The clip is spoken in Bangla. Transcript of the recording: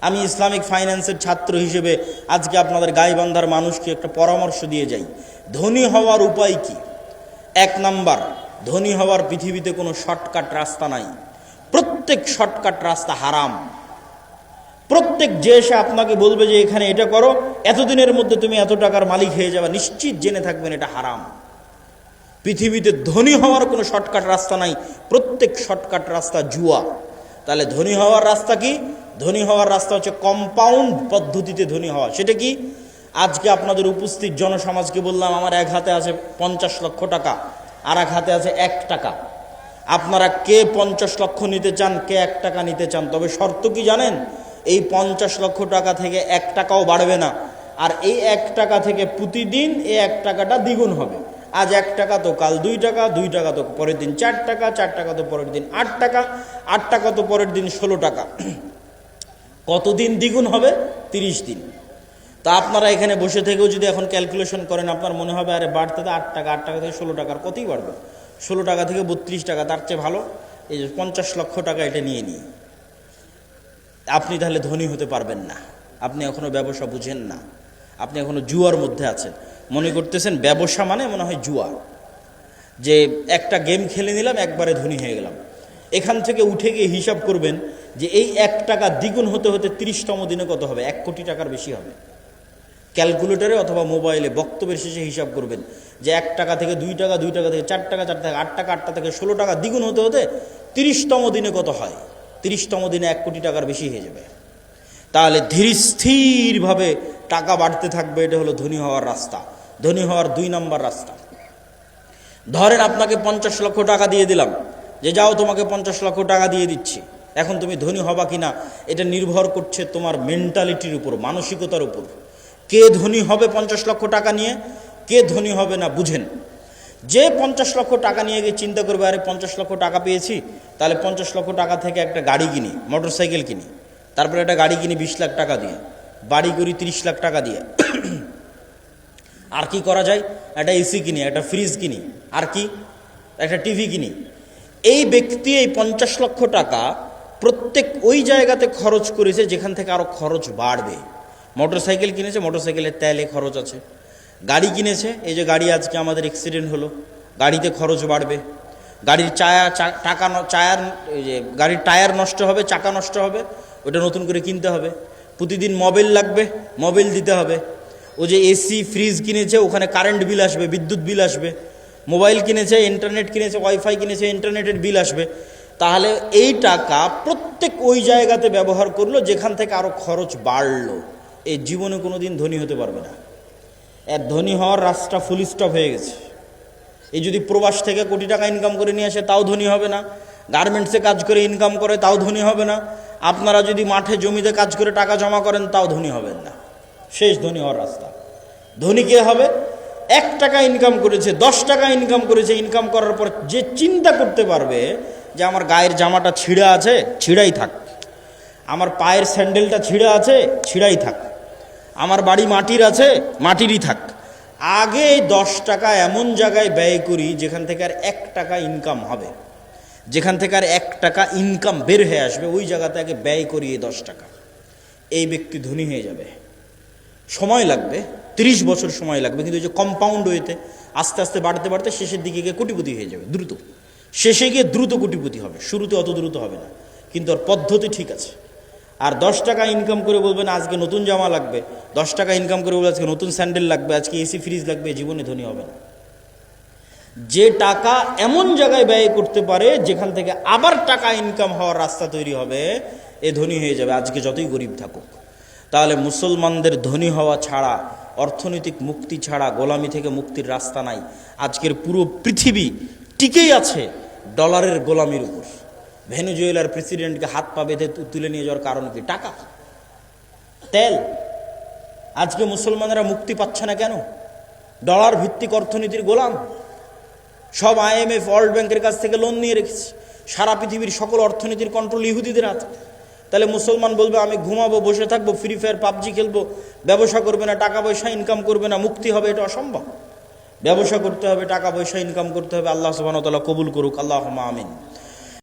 আমি ইসলামিক ফাইন্যান্সের ছাত্র হিসেবে আজকে আপনাদের গাইবান্ধার মানুষকে একটা পরামর্শ দিয়ে যাই। ধনী হওয়ার উপায় কি? 1 নাম্বার, ধনী হওয়ার পৃথিবীতে কোনো শর্টকাট রাস্তা নাই। প্রত্যেক শর্টকাট রাস্তা হারাম। প্রত্যেক যে এসে আপনাকে বলবে যে এখানে এটা করো, এতদিনের মধ্যে তুমি এত টাকার মালিক হয়ে যাবে, নিশ্চিত জেনে থাকবেন এটা হারাম। পৃথিবীতে ধনী হওয়ার কোনো শর্টকাট রাস্তা নাই, প্রত্যেক শর্টকাট রাস্তা জুয়া। তাহলে ধনী হওয়ার রাস্তা কি? ধনী হওয়ার রাস্তা হচ্ছে কম্পাউন্ড পদ্ধতিতে ধনী হওয়া। সেটা কি? আজকে আপনাদের উপস্থিত জনসমাজকে বললাম আমার এক হাতে আছে 50 লক্ষ টাকা, আর এক হাতে আছে 1 টাকা। আপনারা কে 50 লক্ষ নিতে চান, কে 1 টাকা নিতে চান? তবে শর্ত কি জানেন? এই 50 লক্ষ টাকা থেকে 1 টাকাও বাড়বে না, আর এই 1 টাকা থেকে প্রতিদিন এই 1 টাকাটা দ্বিগুণ হবে। আজ 1 টাকা তো কাল 2 টাকা, 2 টাকা তো পরের দিন 4 টাকা, 4 টাকা তো পরের দিন 8 টাকা, 8 টাকা তো পরের দিন 16 টাকা। কতদিন দ্বিগুণ হবে? 30 দিন। তা আপনারা এখানে বসে থেকেও যদি এখন ক্যালকুলেশন করেন, আপনার মনে হবে আরে বাড়তে তো 8 টাকা, 8 টাকা থেকে 16 টাকার কতই বাড়বে, 16 টাকা থেকে 32 টাকা, তার চেয়ে ভালো এই যে 50 লক্ষ টাকা এটা নিয়ে নিই। আপনি তাহলে ধনী হতে পারবেন না। আপনি এখনো ব্যবসা বুঝেন না, আপনি এখনো জুয়ার মধ্যে আছেন। মনে করতেছেন ব্যবসা মানে মনে হয় জুয়া, যে একটা গেম খেলে নিলাম একবারে ধনী হয়ে গেলাম। এখান থেকে উঠে গিয়ে হিসাব করবেন যে এই 1 টাকা দ্বিগুণ হতে হতে 30তম দিনে কত হবে? 1 কোটি টাকার বেশি হবে। ক্যালকুলেটরে অথবা মোবাইলে বক্তব্যের শেষে হিসাব করবেন যে 1 টাকা থেকে 2 টাকা, 2 টাকা থেকে 4 টাকা, 4 টাকা 8 টাকা, 8 টাকা থেকে 16 টাকা, দ্বিগুণ হতে হতে 30তম দিনে কত হয়? 30তম দিনে 1 কোটি টাকার বেশি হয়ে যাবে। তাহলে ধীর স্থিরভাবে টাকা বাড়তে থাকবে। এটা হলো ধনী হওয়ার রাস্তা। ধনী হওয়ার 2 নম্বর রাস্তা, ধরেন আপনাকে 50 লক্ষ টাকা দিয়ে দিলাম, যে যাও তোমাকে 50 লক্ষ টাকা দিয়ে দিচ্ছি। এখন তুমি ধনী হবা কিনা এটা নির্ভর করছে তোমার মেন্টালিটির উপর, মানসিকতার উপর। কে ধনী হবে 50 লক্ষ টাকা নিয়ে, কে ধনী হবে না বুঝেন। যে 50 লক্ষ টাকা নিয়ে গিয়ে চিন্তা করবে আরে 50 লক্ষ টাকা পেয়েছি, তাহলে 50 লক্ষ টাকা থেকে একটা গাড়ি কিনি, মোটর সাইকেল কিনি, তারপরে একটা গাড়ি কিনি 20 লাখ টাকা দিয়ে, বাড়ি করি 30 লাখ টাকা দিয়ে, আর কি করা যায়? একটা এসি কিনি, একটা ফ্রিজ কিনি, আর কি একটা টিভি কিনি। এই ব্যক্তি এই 50 লক্ষ টাকা প্রত্যেক ওই জায়গাতে খরচ করেছে যেখান থেকে আরো খরচ বাড়বে। মোটর সাইকেল কিনেছে, মোটর সাইকেলের তেলে খরচ আছে। গাড়ি কিনেছে, এই যে গাড়ি আজকে আমাদের অ্যাক্সিডেন্ট হলো, গাড়িতে খরচ বাড়বে। গাড়ির গাড়ির টায়ার নষ্ট হবে, চাকা নষ্ট হবে, ওটা নতুন করে কিনতে হবে। প্রতিদিন মোবাইল লাগবে, মোবাইল দিতে হবে। ও যে এসি ফ্রিজ কিনেছে, ওখানে কারেন্ট বিল আসবে, বিদ্যুৎ বিল আসবে। মোবাইল কিনেছে, ইন্টারনেট কিনেছে, ওয়াইফাই কিনেছে, ইন্টারনেটের বিল আসবে। তাহলে এই টাকা প্রত্যেক ওই জায়গাতে ব্যবহার করলো যেখান থেকে আরো খরচ বাড়লো। এই জীবনে কোনোদিন ধনী হতে পারবে না। এর ধনী হওয়ার রাস্তা ফুল স্টপ হয়ে গেছে। এই যদি প্রবাস থেকে কোটি টাকা ইনকাম করে নিয়ে আসে তাও ধনী হবে না, গার্মেন্টসে কাজ করে ইনকাম করে তাও ধনী হবে না, আপনারা যদি মাঠে জমিতে কাজ করে টাকা জমা করেন তাও ধনী হবেন না। শেষ ধনী হওয়ার রাস্তা। ধনী কে হবে? 1 টাকা ইনকাম করেছে, 10 টাকা ইনকাম করেছে, ইনকাম করার পর যে চিন্তা করতে পারবে যে আমার গায়ের জামাটা ছিঁড়া আছে, ছিঁড়াই থাক, আমার পায়ের স্যান্ডেলটা ছিঁড়া আছে, ছিঁড়াই থাক, আমার বাড়ি মাটির আছে, মাটিরই থাক। আগে 10 টাকা এমন জায়গায় ব্যয় করি যেখান থেকে আর 1 টাকা ইনকাম হবে, যেখান থেকে আর 1 টাকা ইনকাম বের হয়ে আসবে, ওই জায়গাতে আগে ব্যয় করি এই 10 টাকা। এই ব্যক্তি ধনী হয়ে যাবে। সময় লাগবে, 30 বছর সময় লাগবে, কিন্তু এই যে কম্পাউন্ড ওয়েতে আস্তে আস্তে বাড়তে বাড়তে শেষের দিকে গিয়ে কোটিপতি হয়ে যাবে দ্রুত। শেষে গিয়ে দ্রুত কোটিপতি হবে, শুরুতে অত দ্রুত হবে না, কিন্তু ওর পদ্ধতি ঠিক আছে। আর 10 টাকা ইনকাম করে বলবেন আজকে নতুন জামা লাগবে, 10 টাকা ইনকাম করে বলবেন আজকে নতুন স্যান্ডেল লাগবে, আজকে এসি ফ্রিজ লাগবে, জীবনে ধনী হবে না। যে টাকা এমন জায়গায় ব্যয় করতে পারে যেখান থেকে আবার টাকা ইনকাম হওয়ার রাস্তা তৈরি হবে, এ ধনী হয়ে যাবে, আজকে যতই গরিব থাকুক। তাহলে মুসলমানদের ধনী হওয়া ছাড়া, অর্থনৈতিক মুক্তি ছাড়া গোলামি থেকে মুক্তির রাস্তা নাই। আজকের পুরো পৃথিবী টিকেই আছে ডলারের গোলামির উপর। ভেনেজুয়েলার প্রেসিডেন্টকে হাত পা বেঁধে তুলে নিয়ে যাওয়ার কারণ কি? টাকা, তেল। আজকে মুসলমানেরা মুক্তি পাচ্ছে না কেন? ডলার ভিত্তিক অর্থনীতির গোলাম। সব IMF, ওয়ার্ল্ড ব্যাংকের কাছ থেকে লোন নিয়ে রেখেছে। সারা পৃথিবীর সকল অর্থনীতির কন্ট্রোল ইহুদিদের হাতে। তাহলে মুসলমান বলবে আমি ঘুমাবো, বসে থাকবো, ফ্রি ফায়ার পাবজি খেলবো, ব্যবসা করবে না, টাকা পয়সা ইনকাম করবে না, মুক্তি হবে? এটা অসম্ভব। ব্যবসা করতে হবে, টাকা পয়সা ইনকাম করতে হবে। আল্লাহ সুবহানাহু ওয়া তাআলা কবুল করুক, আল্লাহুম্মা আমিন।